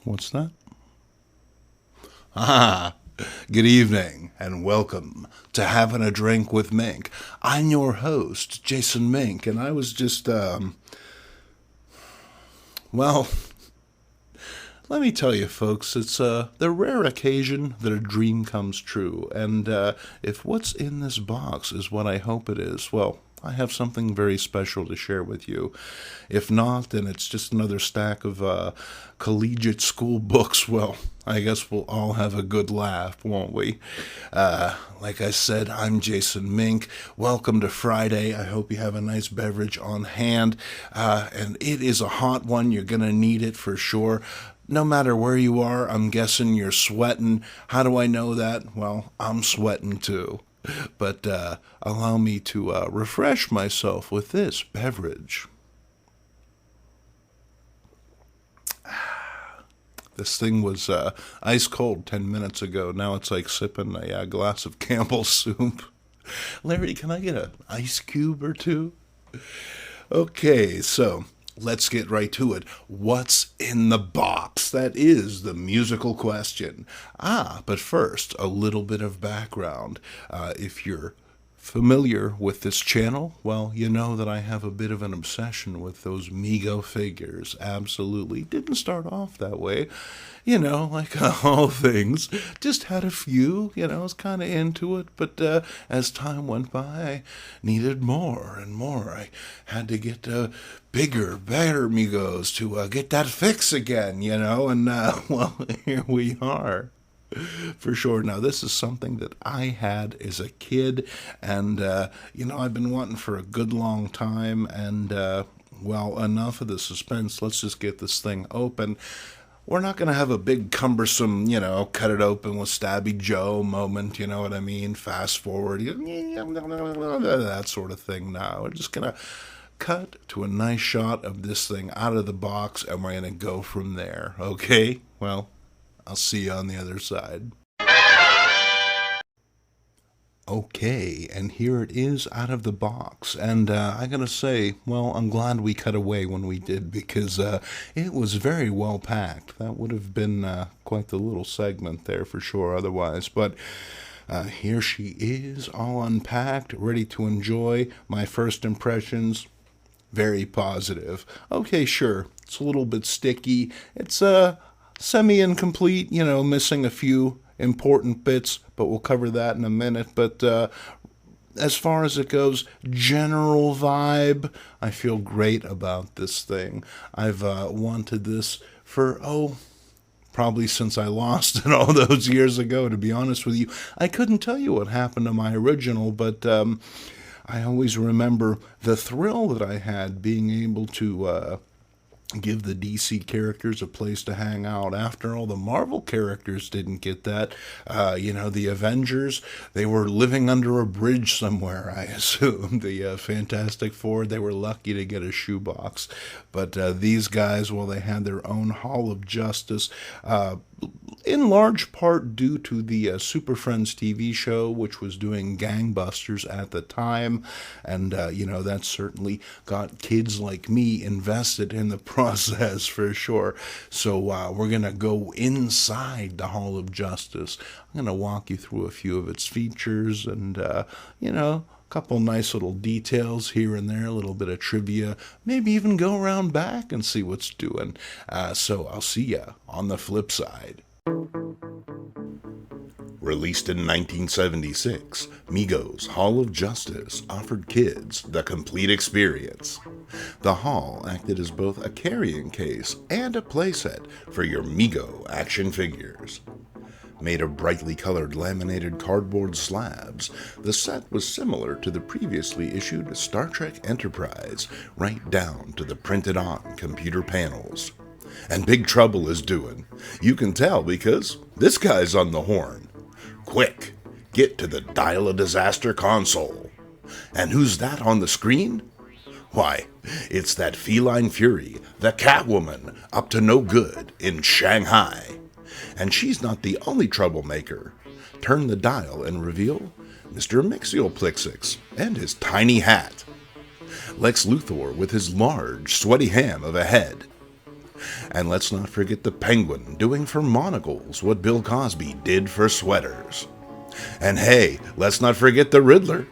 What's that? Ah, good evening and welcome to Having a Drink with Mink. I'm your host, Jason Mink, and I was just, well, let me tell you, folks, it's the rare occasion that a dream comes true, and if what's in this box is what I hope it is, well, I have something very special to share with you. If not, then it's just another stack of collegiate school books. Well, I guess we'll all have a good laugh, won't we? Like I said, I'm Jason Mink. Welcome to Friday. I hope you have a nice beverage on hand. And it is a hot one. You're going to need it for sure. No matter where you are, I'm guessing you're sweating. How do I know that? Well, I'm sweating too. But allow me to refresh myself with this beverage. This thing was ice cold 10 minutes ago. Now it's like sipping a glass of Campbell's soup. Larry, can I get an ice cube or two? Okay, so let's get right to it. What's in the box? That is the musical question. But first, a little bit of background. If you're familiar with this channel, well, you know that I have a bit of an obsession with those Mego figures. Absolutely. Didn't start off that way. You know, like all things. Just had a few, was kind of into it. But as time went by, I needed more and more. I had to get bigger, better Migos to get that fix again, and well, here we are. For sure. Now, this is something that I had as a kid, and, I've been wanting for a good long time, and, well, enough of the suspense. Let's just get this thing open. We're not going to have a big, cumbersome, cut it open with Stabby Joe moment, you know what I mean? Fast forward, that sort of thing now. We're just going to cut to a nice shot of this thing out of the box, and we're going to go from there, okay? Well, I'll see you on the other side. Okay, and here it is out of the box. And I gotta say, well, I'm glad we cut away when we did, because it was very well packed. That would have been quite the little segment there for sure otherwise. But here she is, all unpacked, ready to enjoy. My first impressions, very positive. Okay, sure, it's a little bit sticky. It's semi-incomplete, missing a few important bits, but we'll cover that in a minute. But as far as it goes, general vibe, I feel great about this thing. I've wanted this for, probably since I lost it all those years ago, to be honest with you. I couldn't tell you what happened to my original, but I always remember the thrill that I had being able to give the DC characters a place to hang out. After all, the Marvel characters didn't get that. The Avengers, they were living under a bridge somewhere, I assume. The Fantastic Four, they were lucky to get a shoebox. But these guys, well, they had their own Hall of Justice, in large part due to the Super Friends TV show, which was doing gangbusters at the time. And, that certainly got kids like me invested in the process for sure. So we're going to go inside the Hall of Justice. I'm going to walk you through a few of its features and, a couple nice little details here and there, a little bit of trivia, maybe even go around back and see what's doing. So I'll see ya on the flip side. Released in 1976, Mego's Hall of Justice offered kids the complete experience. The Hall acted as both a carrying case and a playset for your Mego action figures. Made of brightly colored laminated cardboard slabs, the set was similar to the previously issued Star Trek Enterprise, right down to the printed-on computer panels. And Big Trouble is doing. You can tell because this guy's on the horn. Quick, get to the Dial-A-Disaster console. And who's that on the screen? Why, it's that feline fury, the Catwoman, up to no good in Shanghai. And she's not the only troublemaker. Turn the dial and reveal Mr. Mixioplexix and his tiny hat. Lex Luthor with his large, sweaty ham of a head. And let's not forget the Penguin doing for monocles what Bill Cosby did for sweaters. And hey, let's not forget the Riddler.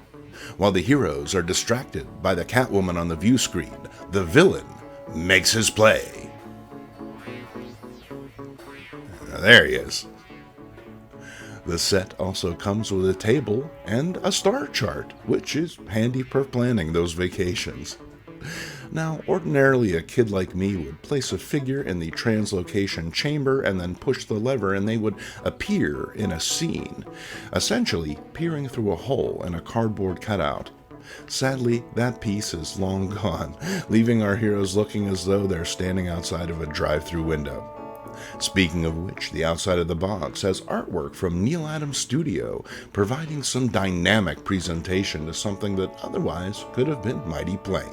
While the heroes are distracted by the Catwoman on the view screen, the villain makes his play. There he is. The set also comes with a table and a star chart, which is handy for planning those vacations. Now, ordinarily a kid like me would place a figure in the translocation chamber and then push the lever and they would appear in a scene, essentially peering through a hole in a cardboard cutout. Sadly, that piece is long gone, leaving our heroes looking as though they're standing outside of a drive-through window. Speaking of which, the outside of the box has artwork from Neil Adams' studio, providing some dynamic presentation to something that otherwise could have been mighty plain.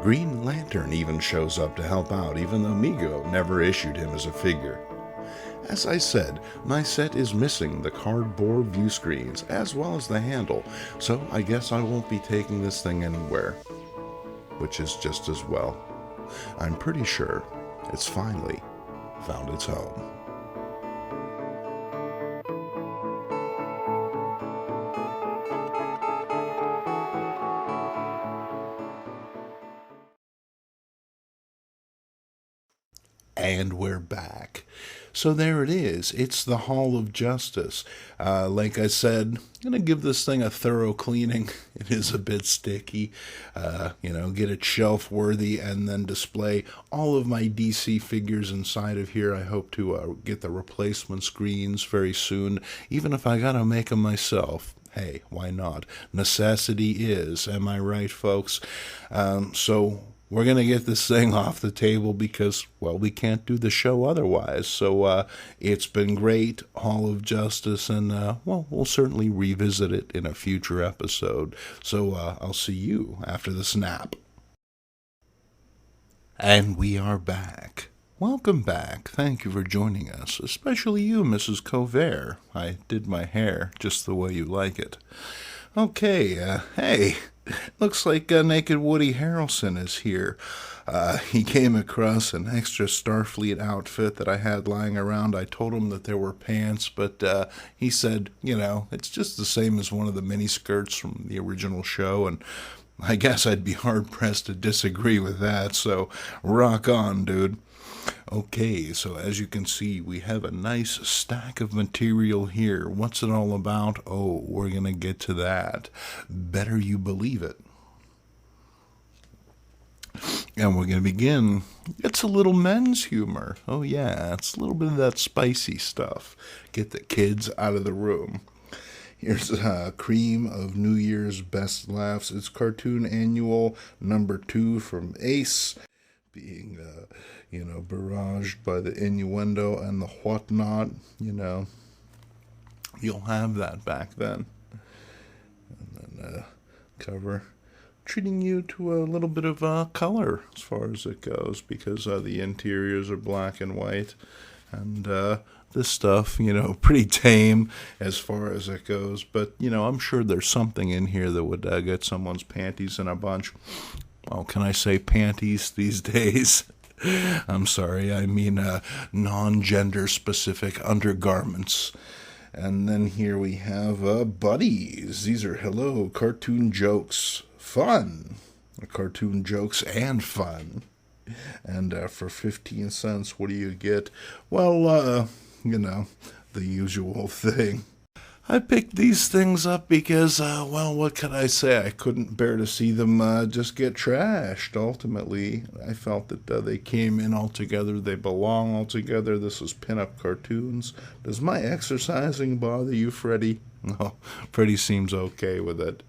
Green Lantern even shows up to help out, even though Mego never issued him as a figure. As I said, my set is missing the cardboard view screens as well as the handle, so I guess I won't be taking this thing anywhere. Which is just as well. I'm pretty sure it's finally found its home. And we're back. So there it is. It's the Hall of Justice. Like I said, I'm going to give this thing a thorough cleaning. It is a bit sticky. Get it shelf worthy and then display all of my DC figures inside of here. I hope to get the replacement screens very soon, even if I got to make them myself. Hey, why not? Necessity is, am I right, folks? So we're going to get this thing off the table because, well, we can't do the show otherwise. So it's been great, Hall of Justice, and, we'll certainly revisit it in a future episode. So I'll see you after the snap. And we are back. Welcome back. Thank you for joining us, especially you, Mrs. Covert. I did my hair just the way you like it. Okay, hey, looks like naked Woody Harrelson is here. He came across an extra Starfleet outfit that I had lying around. I told him that there were pants, but he said, it's just the same as one of the mini skirts from the original show, and I guess I'd be hard-pressed to disagree with that, so rock on, dude. Okay, so as you can see, we have a nice stack of material here. What's it all about? Oh, we're going to get to that. Better you believe it. And we're going to begin. It's a little men's humor. Oh, yeah, it's a little bit of that spicy stuff. Get the kids out of the room. Here's Cream of New Year's Best Laughs. It's Cartoon Annual number 2 from Ace, being, barraged by the innuendo and the whatnot, You'll have that back then. And then cover treating you to a little bit of color as far as it goes, because the interiors are black and white. And this stuff, pretty tame as far as it goes. But, I'm sure there's something in here that would get someone's panties in a bunch. Well, can I say panties these days? I'm sorry, I mean non-gender specific undergarments. And then here we have buddies. These are hello cartoon jokes. Fun. Cartoon jokes and fun. And for 15 cents, what do you get? Well, the usual thing. I picked these things up because, what could I say? I couldn't bear to see them just get trashed. Ultimately, I felt that they came in all together. They belong all together. This is pinup cartoons. Does my exercising bother you, Freddie? No, Freddie seems okay with it.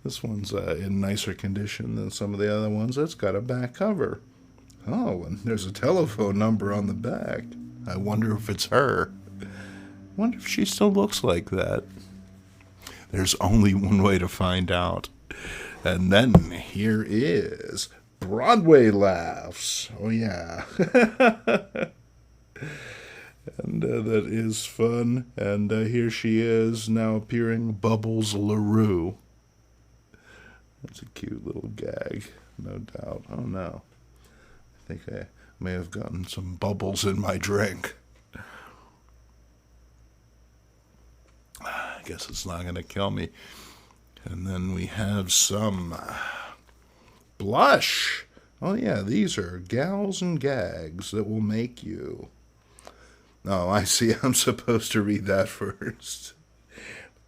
This one's in nicer condition than some of the other ones. It's got a back cover. Oh, and there's a telephone number on the back. I wonder if it's her. Wonder if she still looks like that. There's only one way to find out. And then here is Broadway Laughs. Oh, yeah. And that is fun. And here she is, now appearing, Bubbles LaRue. That's a cute little gag, no doubt. Oh, no. I think May have gotten some bubbles in my drink. I guess it's not going to kill me. And then we have some blush. Oh, yeah, these are gals and gags that will make you. Oh, I see. I'm supposed to read that first.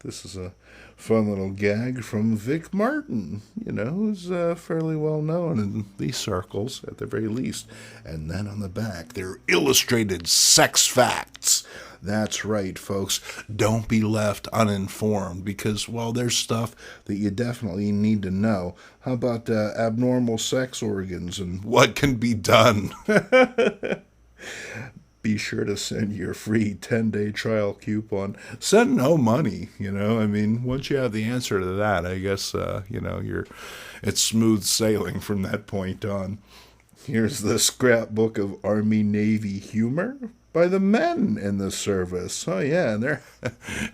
This is a fun little gag from Vic Martin, who's fairly well known in these circles, at the very least. And then on the back, they're illustrated sex facts. That's right, folks. Don't be left uninformed because, well, there's stuff that you definitely need to know. How about abnormal sex organs and what can be done? Be sure to send your free 10-day trial coupon. Send no money, I mean, once you have the answer to that, I guess, it's smooth sailing from that point on. Here's the scrapbook of Army-Navy humor by the men in the service. Oh, yeah, and they're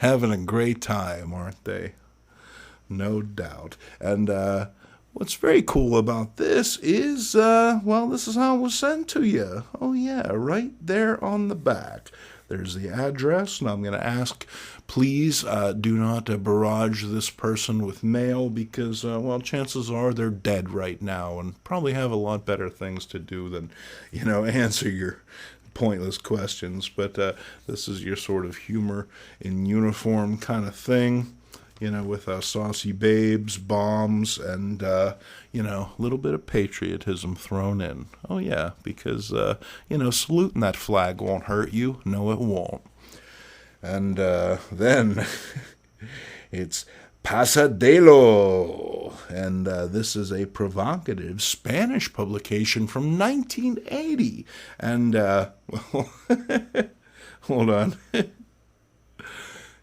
having a great time, aren't they? No doubt. And what's very cool about this is, this is how it was sent to you. Oh, yeah, right there on the back. There's the address, and I'm going to ask, please do not barrage this person with mail because, chances are they're dead right now and probably have a lot better things to do than, answer your pointless questions. But this is your sort of humor in uniform kind of thing. With saucy babes, bombs, and, a little bit of patriotism thrown in. Oh, yeah, because, saluting that flag won't hurt you. No, it won't. And then it's Pasadelo. And this is a provocative Spanish publication from 1980. And, hold on.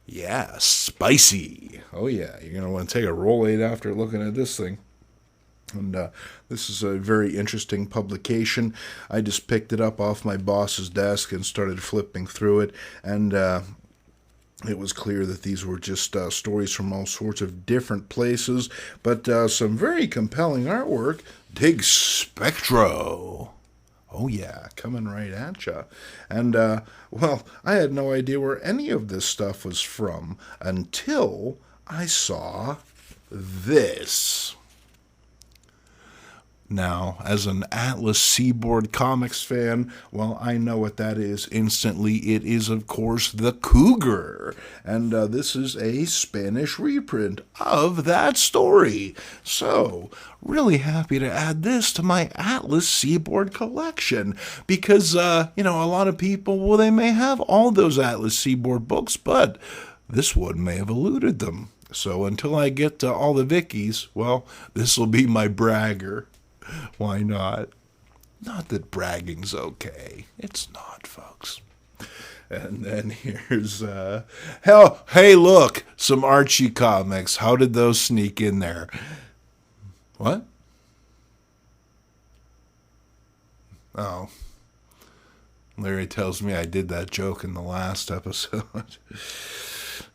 Yeah, spicy. Oh, yeah, you're going to want to take a Rolade after looking at this thing. And this is a very interesting publication. I just picked it up off my boss's desk and started flipping through it. And it was clear that these were just stories from all sorts of different places. But some very compelling artwork. Dig Spectro. Oh, yeah, coming right at ya. And, I had no idea where any of this stuff was from until I saw this. Now, as an Atlas Seaboard Comics fan, I know what that is instantly. It is, of course, the cougar. And this is a Spanish reprint of that story. So, really happy to add this to my Atlas Seaboard collection. Because, a lot of people, they may have all those Atlas Seaboard books, but this one may have eluded them. So, until I get to all the Vickies, this will be my bragger. Why not? Not that bragging's okay. It's not, folks. And then here's, hey, look, some Archie comics. How did those sneak in there? What? Oh. Larry tells me I did that joke in the last episode.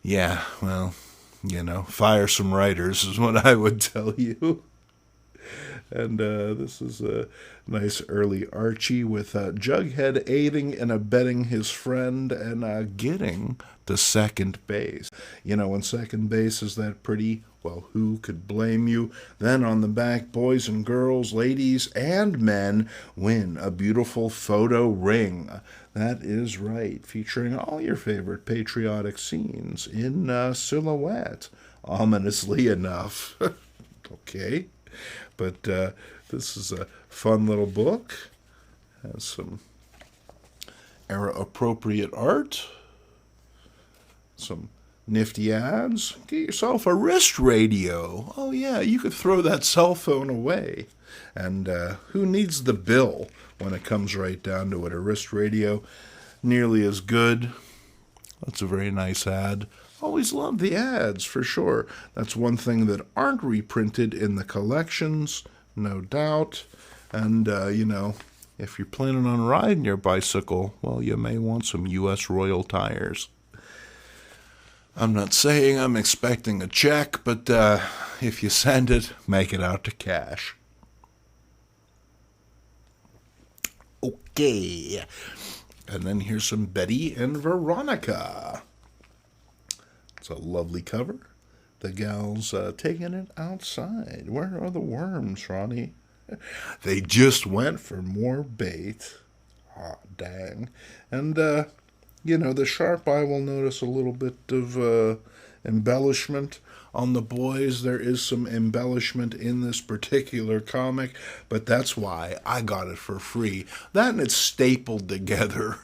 Yeah, fire some writers is what I would tell you. And this is a nice early Archie with Jughead aiding and abetting his friend and getting to second base. When second base is that pretty, who could blame you? Then on the back, boys and girls, ladies and men win a beautiful photo ring. That is right, featuring all your favorite patriotic scenes in silhouette, ominously enough. Okay. But this is a fun little book. Has some era-appropriate art. Some nifty ads. Get yourself a wrist radio. Oh, yeah, you could throw that cell phone away. And who needs the bill when it comes right down to it? A wrist radio, nearly as good. That's a very nice ad. Always love the ads, for sure. That's one thing that aren't reprinted in the collections, no doubt. And, if you're planning on riding your bicycle, you may want some U.S. Royal tires. I'm not saying I'm expecting a check, but if you send it, make it out to cash. Okay. And then here's some Betty and Veronica. It's a lovely cover. The gal's taking it outside. Where are the worms, Ronnie? They just went for more bait. Ah, dang. And, the sharp eye will notice a little bit of embellishment on the boys. There is some embellishment in this particular comic, but that's why I got it for free. That and it's stapled together.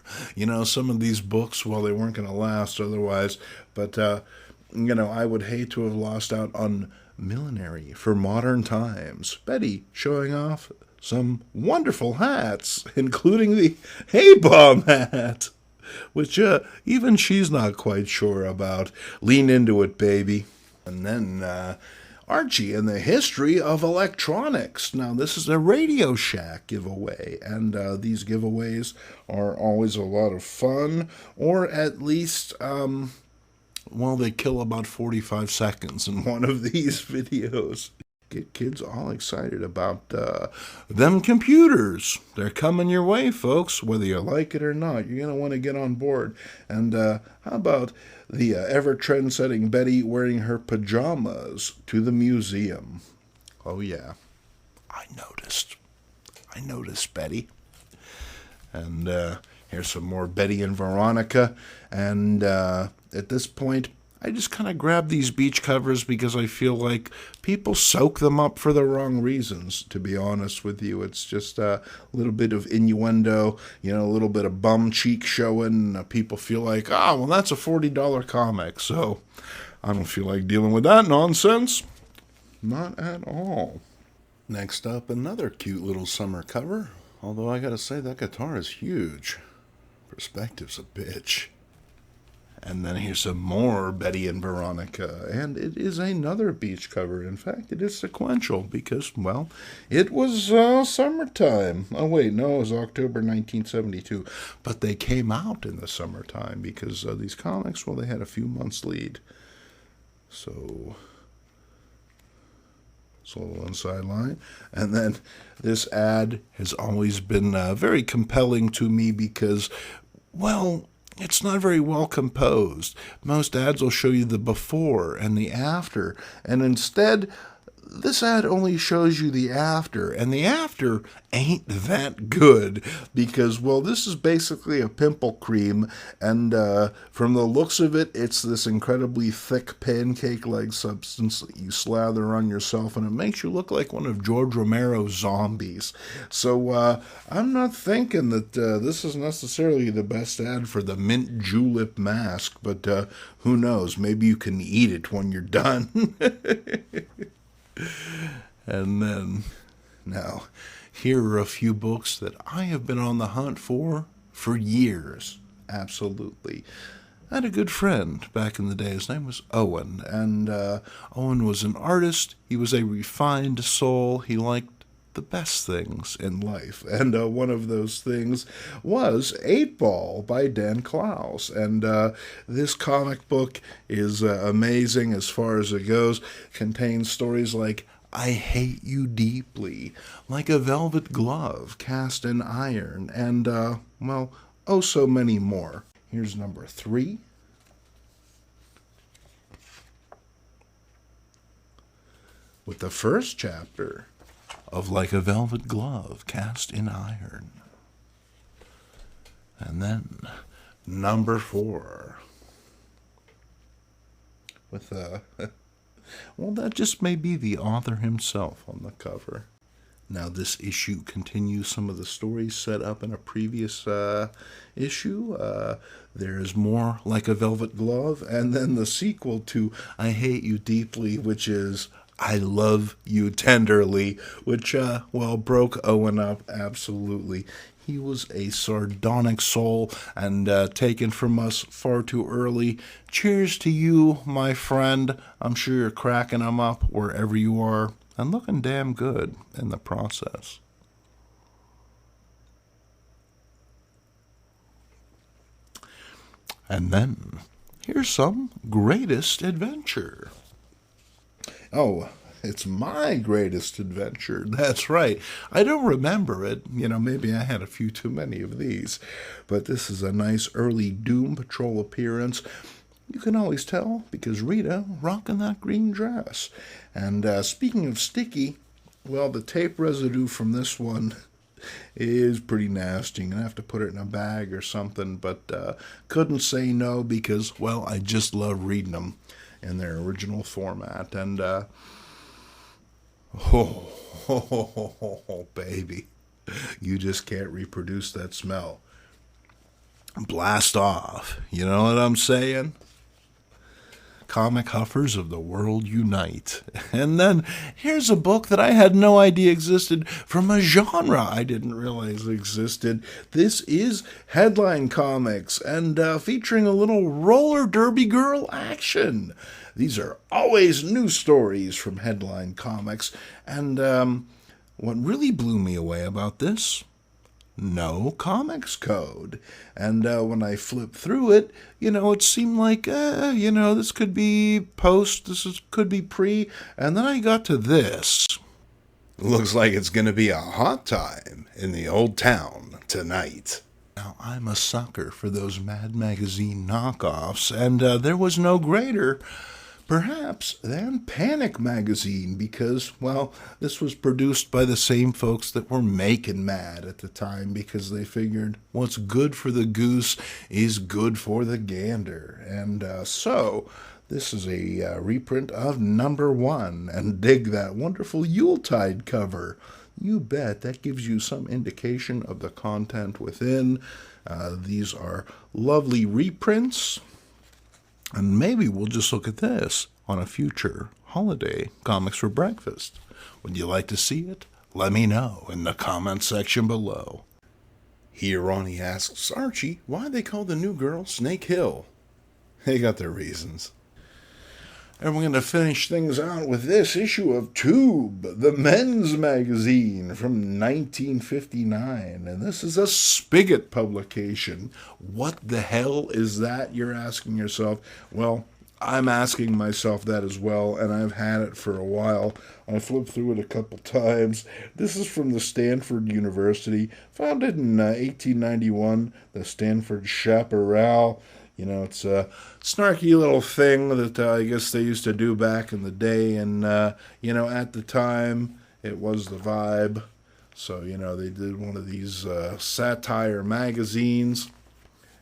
Some of these books, well, they weren't going to last otherwise, but, I would hate to have lost out on millinery for modern times. Betty showing off some wonderful hats, including the Hey Bomb hat, which even she's not quite sure about. Lean into it, baby. And then Archie and the history of electronics. Now, this is a Radio Shack giveaway, and these giveaways are always a lot of fun, or at least, they kill about 45 seconds in one of these videos. Get kids all excited about them computers. They're coming your way, folks, whether you like it or not. You're going to want to get on board. And how about the ever trend-setting Betty wearing her pajamas to the museum? Oh, yeah. I noticed, Betty. And here's some more Betty and Veronica. And at this point, I just kind of grab these beach covers because I feel like people soak them up for the wrong reasons, to be honest with you. It's just a little bit of innuendo, a little bit of bum cheek showing. People feel like, that's a $40 comic, so I don't feel like dealing with that nonsense. Not at all. Next up, another cute little summer cover, although I gotta say that guitar is huge. Perspective's a bitch. And then here's some more Betty and Veronica, and it is another beach cover. In fact, it is sequential because, it was summertime. Oh, wait, no, it was October 1972. But they came out in the summertime because these comics, they had a few months lead. So, it's a little inside line. And then this ad has always been very compelling to me because, it's not very well composed. Most ads will show you the before and the after, and instead, this ad only shows you the after, and the after ain't that good because, this is basically a pimple cream, and from the looks of it, it's this incredibly thick pancake-like substance that you slather on yourself, and it makes you look like one of George Romero's zombies. So I'm not thinking that this is necessarily the best ad for the mint julep mask, but who knows? Maybe you can eat it when you're done. And then, now, here are a few books that I have been on the hunt for years. Absolutely. I had a good friend back in the day. His name was Owen, and Owen was an artist. He was a refined soul. He liked the best things in life, and one of those things was 8 Ball by Dan Clowes, and this comic book is amazing as far as it goes. Contains stories like I Hate You Deeply, Like a Velvet Glove, Cast in Iron, and, so many more. Here's number 3. With the first chapter of Like a Velvet Glove, Cast in Iron. And then number 4 with that just may be the author himself on the cover. Now, this issue continues some of the stories set up in a previous issue. There's more Like a Velvet Glove, and then the sequel to I Hate You Deeply, which is I Love You Tenderly, which, broke Owen up absolutely. He was a sardonic soul and taken from us far too early. Cheers to you, my friend. I'm sure you're cracking them up wherever you are and looking damn good in the process. And then, here's some Greatest Adventure. Oh, It's my greatest adventure. That's right. I don't remember it. Maybe I had a few too many of these. But this is a nice early Doom Patrol appearance. You can always tell because Rita rocking that green dress. And speaking of sticky, well, the tape residue from this one is pretty nasty. I'm going to have to put it in a bag or something, but couldn't say no because, well, I just love reading them in their original format. And, baby, you just can't reproduce that smell. Blast off. You know what I'm saying? Comic huffers of the world unite. And then here's a book that I had no idea existed from a genre I didn't realize existed. This is Headline Comics and featuring a little roller derby girl action. These are always new stories from Headline Comics. And what really blew me away about this, no comics code. And when I flipped through it, it seemed like, this could be post, could be pre, and then I got to this. Looks like it's going to be a hot time in the old town tonight. Now, I'm a sucker for those Mad Magazine knockoffs, and there was no greater perhaps than Panic Magazine because, well, this was produced by the same folks that were making Mad at the time because they figured what's good for the goose is good for the gander. And so this is a reprint of #1, and dig that wonderful Yuletide cover. You bet, that gives you some indication of the content within. These are lovely reprints. And maybe we'll just look at this on a future holiday Comics for Breakfast. Would you like to see it? Let me know in the comments section below. Here Ronnie asks Archie why they call the new girl Snake Hill. They got their reasons. And we're going to finish things out with this issue of Tube, the men's magazine from 1959. And this is a Spigot publication. What the hell is that, you're asking yourself? Well, I'm asking myself that as well, and I've had it for a while. I flipped through it a couple times. This is from the Stanford University, founded in 1891, the Stanford Chaparral. It's a snarky little thing that I guess they used to do back in the day. And, at the time, it was the vibe. So, they did one of these satire magazines.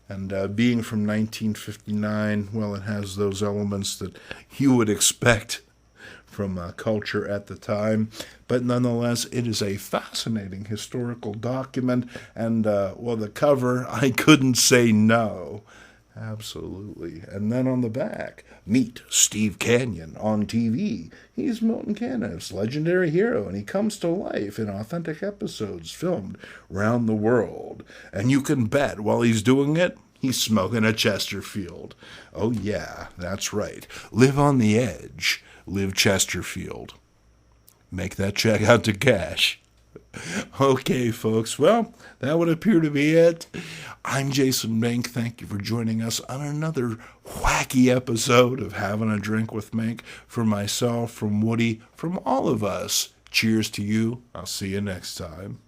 And being from 1959, well, it has those elements that you would expect from culture at the time. But nonetheless, it is a fascinating historical document. And, the cover, I couldn't say no. Absolutely. And then on the back, meet Steve Canyon on TV. He's Milton Caniff's legendary hero, and he comes to life in authentic episodes filmed around the world. And you can bet while he's doing it, he's smoking a Chesterfield. Oh yeah, that's right. Live on the edge. Live Chesterfield. Make that check out to cash. Okay, folks. Well, that would appear to be it. I'm Jason Mink. Thank you for joining us on another wacky episode of Having a Drink with Mink. From myself, from Woody, from all of us, cheers to you. I'll see you next time.